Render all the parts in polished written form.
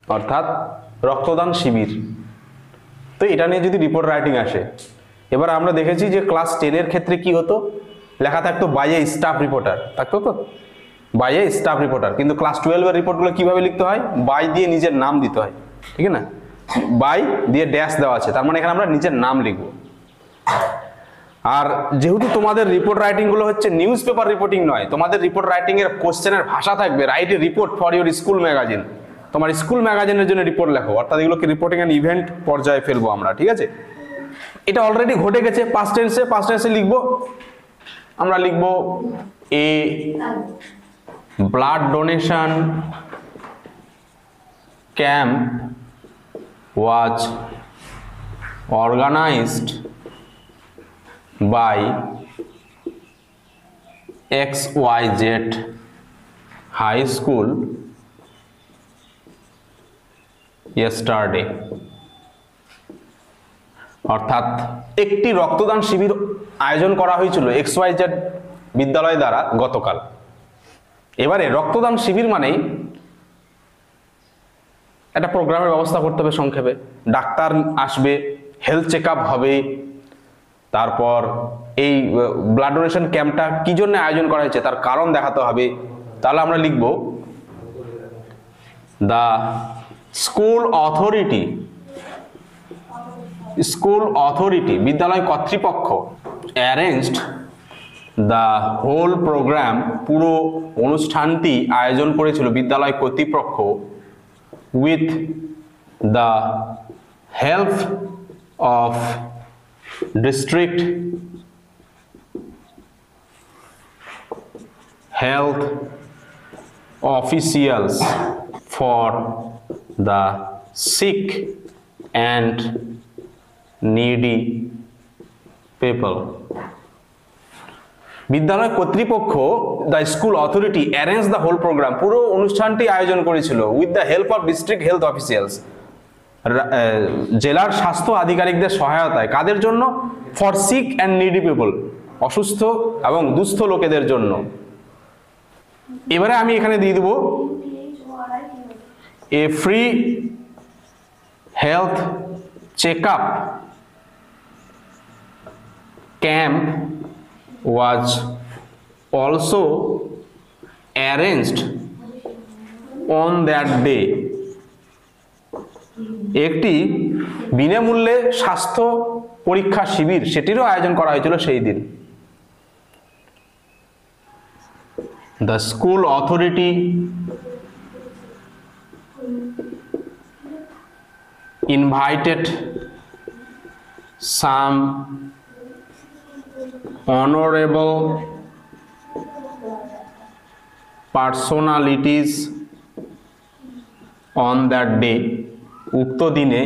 অর্থাৎ রক্তদান শিবির। তো এটা নিয়ে যদি রিপোর্ট রাইটিং আসে, এবার আমরা দেখেছি যে ক্লাস 10-এর ক্ষেত্রে কি হতো, লেখা থাকতো বাই এ স্টাফ রিপোর্টার, থাকতো তো বাই এ স্টাফ রিপোর্টার। কিন্তু ক্লাস 12-এর রিপোর্টগুলো কিভাবে লিখতে হয়, বাই দিয়ে নিজের নাম দিতে হয়, ঠিক না, বাই দিয়ে ড্যাশ দেওয়া আছে, তার মানে এখানে আমরা নিজের নাম লিখবো। আর যেহেতু তোমাদের রিপোর্ট রাইটিং গুলো হচ্ছে নিউজ পেপার রিপোর্টিং নয়, তোমাদের রিপোর্ট রাইটিং এর কোশ্চেনের ভাষা থাকবে write a report for your school magazine, তোমার স্কুল ম্যাগাজিনের জন্য রিপোর্ট লেখো, অর্থাৎ এগুলোকে রিপোর্টিং এন্ড ইভেন্ট পর্যায়ে ফেলবো আমরা, ঠিক আছে। এটা অলরেডি ঘটে গেছে, পাস্ট টেন্সে লিখবো, আমরা লিখবো a blood donation camp was organised by XYZ High School yesterday। অর্থাৎ একটি রক্তদান শিবির আয়োজন করা হয়েছিল XYZ বিদ্যালয় দ্বারা গতকাল। এবারে রক্তদান শিবির মানেই একটা প্রোগ্রামের ব্যবস্থা করতে হবে সংক্ষেপে, ডাক্তার আসবে, হেলথ চেক আপ হবে, তারপর এই ব্লাড ডোনেশন ক্যাম্পটা কি জন্য আয়োজন করা হয়েছে তার কারণ দেখাতে হবে। তাহলে আমরা লিখব দ্য স্কুল অথরিটি বিদ্যালয় কর্তৃপক্ষ অ্যারেঞ্জড দ্য হোল প্রোগ্রাম, পুরো অনুষ্ঠানটি আয়োজন করেছিল বিদ্যালয় কর্তৃপক্ষ, with the help of district health officials for the sick and needy people। বিদ্যালয় কর্তৃপক্ষ the school authority arrange the whole programme, পুরো অনুষ্ঠানটি আয়োজন করেছিল with the help of district health officials, জেলার স্বাস্থ্য আধিকারিকদের সহায়তায়, কাদের জন্য, for sick and needy people, অসুস্থ এবং দুস্থ লোকেদের জন্য। এবারে আমি এখানে দিয়ে দেব a free health check up camp was also arranged on that day. একটি বিনামূল্যে স্বাস্থ্য পরীক্ষা শিবির সেটিরও আয়োজন করা হয়েছিল সেই দিন। The school authority invited some honourable personalities on that day. উক্ত দিনে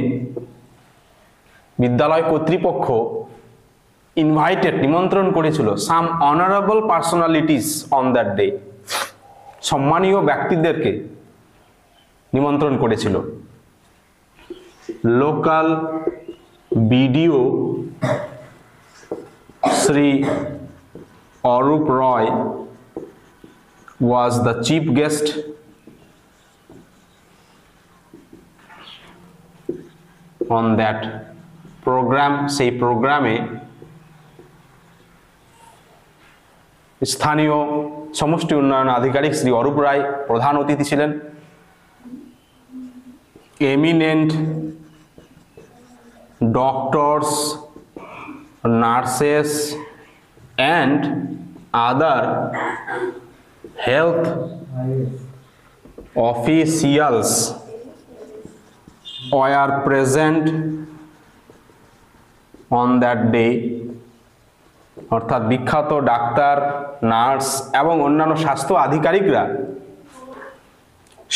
বিদ্যালয় কর্তৃপক্ষ ইনভাইটেড নিমন্ত্রণ করেছিল some honourable personalities on that day, সম্মানীয় ব্যক্তিদেরকে নিমন্ত্রণ করেছিল। Local BDO Shri Arup Roy was the chief guest on that program। সেই প্রোগ্রামে স্থানীয় সমষ্টি উন্নয়ন আধিকারিক শ্রী অরূপ রায় প্রধান অতিথি ছিলেন। Eminent doctors, nurses and other health officials were present on that day। অর্থাৎ বিখ্যাত ডাক্তার, নার্স এবং অন্যান্য স্বাস্থ্য আধিকারিকরা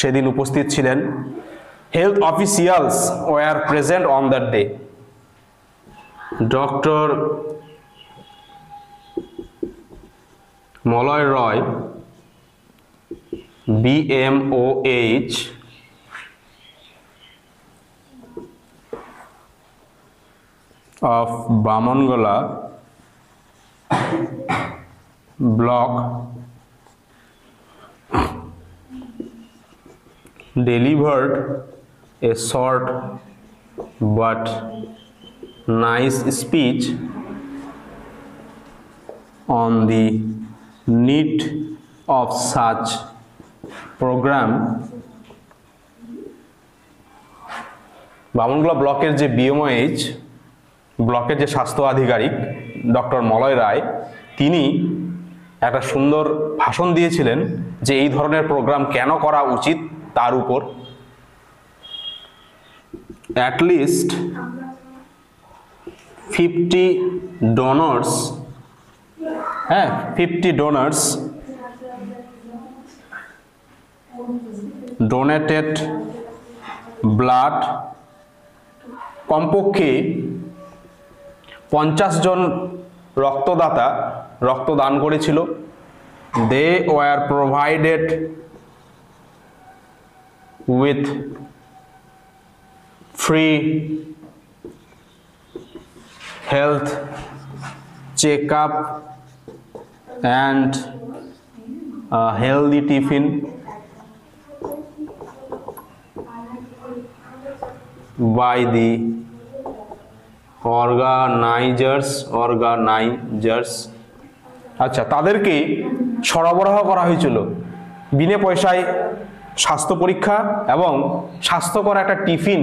সেদিন উপস্থিত ছিলেন। Health officials were present on that day. Doctor Malay Roy, BMOH, of Bamangala block delivered a short but nice speech on the need of such program. Bamangola ব্লকের যে বিএমওএইচ ব্লকের যে স্বাস্থ্য আধিকারিক ডক্টর মলয় রায়, তিনি একটা সুন্দর ভাষণ দিয়েছিলেন যে এই ধরনের প্রোগ্রাম কেন করা উচিত তার উপর। at least 50 donors, 50 donors donated blood, কমপক্ষে 50 জন রক্তদাতা রক্তদান করেছিল। they were provided with free health checkup and a healthy tiffin by the organizers। আচ্ছা, তাদেরকে সরবরাহ করা হয়েছিল বিনা পয়সায় স্বাস্থ্য পরীক্ষা এবং স্বাস্থ্যকর একটা টিফিন।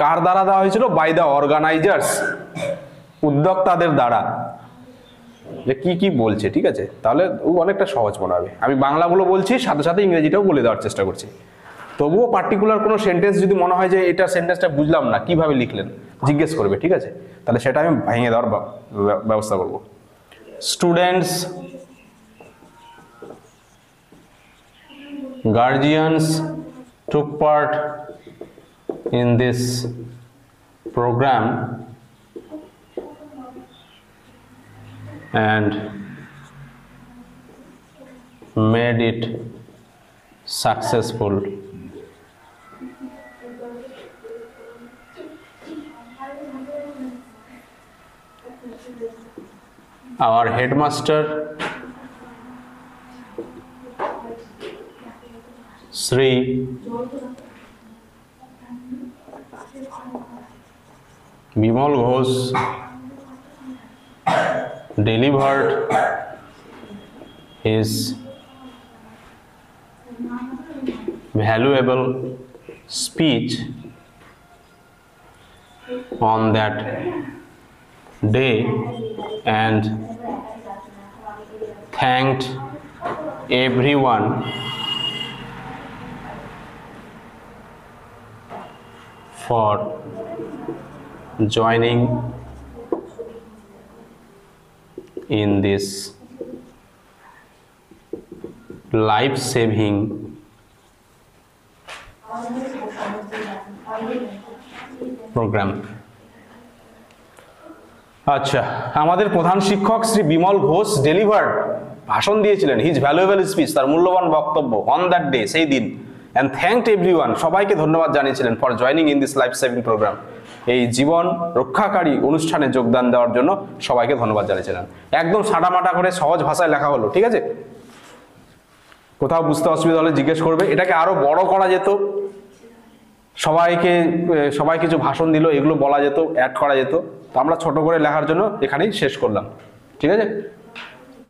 কার দ্বারা দেওয়া হয়েছিল? বাই দ্য অর্গানাইজার্স, উদ্যোক্তাদের দ্বারা। যে কি কি বলছে, ঠিক আছে, তাহলে অনেকটা সহজ মনে হবে। আমি বাংলাগুলো বলছি, সাথে সাথে ইংরেজিটাও বলে দেওয়ার চেষ্টা করছি। তবুও পার্টিকুলার কোনো সেন্টেন্স যদি মনে হয় যে এটা সেন্টেন্সটা বুঝলাম না, কিভাবে লিখলেন জিজ্ঞেস করবে, ঠিক আছে, তাহলে সেটা আমি ভেঙে দেওয়ার ব্যবস্থা করব। Students, guardians took part in this program and made it successful. Our headmaster Sri Bimal Ghosh delivered his valuable speech on that day and thanked everyone for joining in this life-saving program. আচ্ছা, আমাদের প্রধান শিক্ষক Shri Bimal Ghosh delivered, ভাষণ দিয়েছিলেন, his valuable speech, তার মূল্যবান বক্তব্য, on that day, সেই দিন, and thanked everyone, সবাইকে ধন্যবাদ জানিয়েছিলেন for joining in this life saving program, এই জীবন রক্ষাকারী অনুষ্ঠানে যোগদান দেওয়ার জন্য সবাইকে ধন্যবাদ জানিয়েছিলেন। একদম সাটামাটা করে সহজ ভাষায় লেখা হলো, ঠিক আছে। কোথাও বুঝতে অসুবিধা হলে জিজ্ঞেস করবে। এটাকে আরো বড় করা যেত, সবাই কিছু ভাষণ দিল, এগুলো বলা যেত, অ্যাড করা যেত। তো আমরা ছোট করে লেখার জন্য এখানেই শেষ করলাম, ঠিক আছে।